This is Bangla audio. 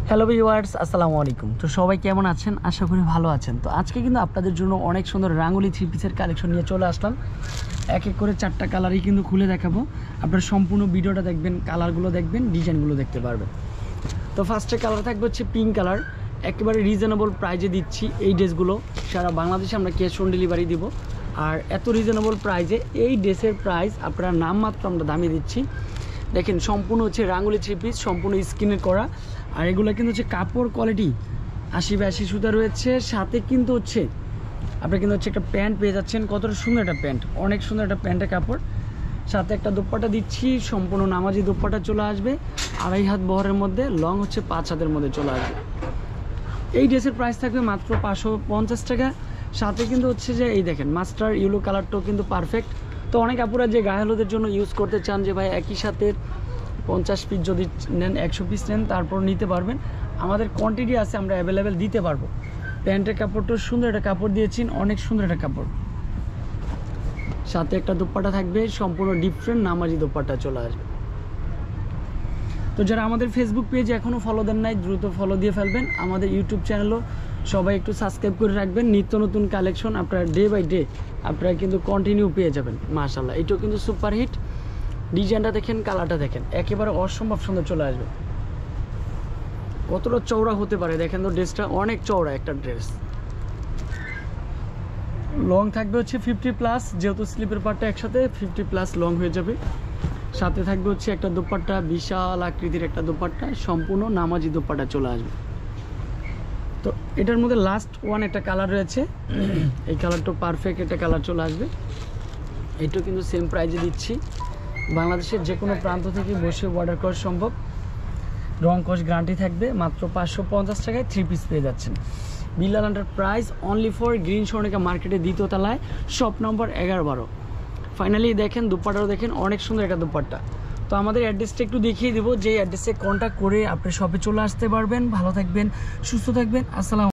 হ্যালো ভিউয়ার্স, আসসালামু আলাইকুম। তো সবাই কেমন আছেন? আশা করি ভালো আছেন। তো আজকে কিন্তু আপনাদের জন্য অনেক সুন্দর রাঙ্গুলি থ্রি পিসের কালেকশন নিয়ে চলে আসলাম। এক এক করে 4টা কালারই কিন্তু খুলে দেখাবো। আপনারা সম্পূর্ণ ভিডিওটা দেখবেন, কালারগুলো দেখবেন, ডিজাইনগুলো দেখতে পারবেন। তো ফার্স্টে কালার থাকবে হচ্ছে পিঙ্ক কালার। একেবারে রিজনেবল প্রাইজে দিচ্ছি এই ড্রেসগুলো। সারা বাংলাদেশে আমরা ক্যাশ অন ডেলিভারি দিব। আর এত রিজনেবল প্রাইজে এই ড্রেসের প্রাইস আপনারা নামমাত্র আমরা দামে দিচ্ছি। দেখেন সম্পূর্ণ হচ্ছে রাঙ্গুলি থ্রি পিস, সম্পূর্ণ স্কিনের করা। আর এগুলো কিন্তু হচ্ছে কাপড় কোয়ালিটি 80-82 সুতা রয়েছে। সাথে কিন্তু হচ্ছে আপনি কিন্তু হচ্ছে একটা প্যান্ট পেয়ে যাচ্ছেন। কতটা সুন্দর একটা প্যান্ট, অনেক সুন্দর একটা প্যান্টের কাপড়। সাথে একটা দোপাট্টা দিচ্ছি, সম্পূর্ণ নামাজি দোপাট্টা চলে আসবে। 2.5 হাত বহরের মধ্যে, লং হচ্ছে 5 হাতের মধ্যে চলে আসবে। এই ড্রেসের প্রাইস থাকবে মাত্র 550 টাকা। সাথে কিন্তু হচ্ছে যে এই দেখেন মাস্টার ইয়েলো কালারটাও কিন্তু পারফেক্ট। তো অনেক আপুরা যে গায়ে হলুদের জন্য ইউজ করতে চান যে ভাই একই সাথে 50 পিস যদি নেন, 100 পিস নেন, তারপর নিতে পারবেন। আমাদের কোয়ান্টিটি আছে, আমরা অ্যাভেলেবেল দিতে পারবো। প্যান্টের কাপড়টাও সুন্দর একটা কাপড় দিয়েছি, অনেক সুন্দর একটা কাপড়। সাথে একটা দোপাট্টা থাকবে, সম্পূর্ণ ডিফারেন্ট নামাজি দোপাট্টা চলে আসবে। তো যারা আমাদের ফেসবুক পেজ এখনও ফলো দেন নাই, দ্রুত ফলো দিয়ে ফেলবেন। আমাদের ইউটিউব চ্যানেলও সবাই একটু সাবস্ক্রাইব করে রাখবেন। নিত্য নতুন কালেকশন আপনারা ডে বাই ডে আপনারা কিন্তু কন্টিনিউ পেয়ে যাবেন। মাশাআল্লাহ, এটাও কিন্তু সুপারহিট। ডিজাইনটা দেখেন, কালারটা দেখেন, একেবারে অসম্ভব সুন্দর চলে আসবে। কতটা চওড়া হতে পারে দেখেন তো, ড্রেসটা অনেক চওড়া একটা ড্রেস। লং থাকবে হচ্ছে 50+, যেহেতু স্লিপের পার্টটা একসাথে 50+ লং হয়ে যাবে। সাথে থাকবে হচ্ছে একটা দোপাট্টা, বিশাল আকৃতির একটা দোপাট্টা, সম্পূর্ণ নামাজি দোপাট্টা চলে আসবে। তো এটার মধ্যে লাস্ট ওয়ান একটা কালার রয়েছে, এই কালারটা পারফেক্ট একটা কালার চলে আসবে। এটাও কিন্তু সেম প্রাইজে দিচ্ছি। বাংলাদেশের যে কোনো প্রান্ত থেকে বসে অর্ডার করা সম্ভব। রং কস গ্যারান্টি থাকবে। মাত্র 550 টাকায় 3 পিস পেয়ে যাচ্ছেন। Billal enterprise, only for green Sonika মার্কেটের 2য় তলায়, শপ নম্বর 11-12। ফাইনালি দেখেন দুপাট্টাও দেখেন, অনেক সুন্দর একটা দুপাট্টা। তো আমাদের অ্যাড্রেসটা একটু দেখিয়ে দেবো, যে অ্যাড্রেসে কন্ট্যাক্ট করে আপনি শপে চলে আসতে পারবেন। ভালো থাকবেন, সুস্থ থাকবেন। আসসালাম।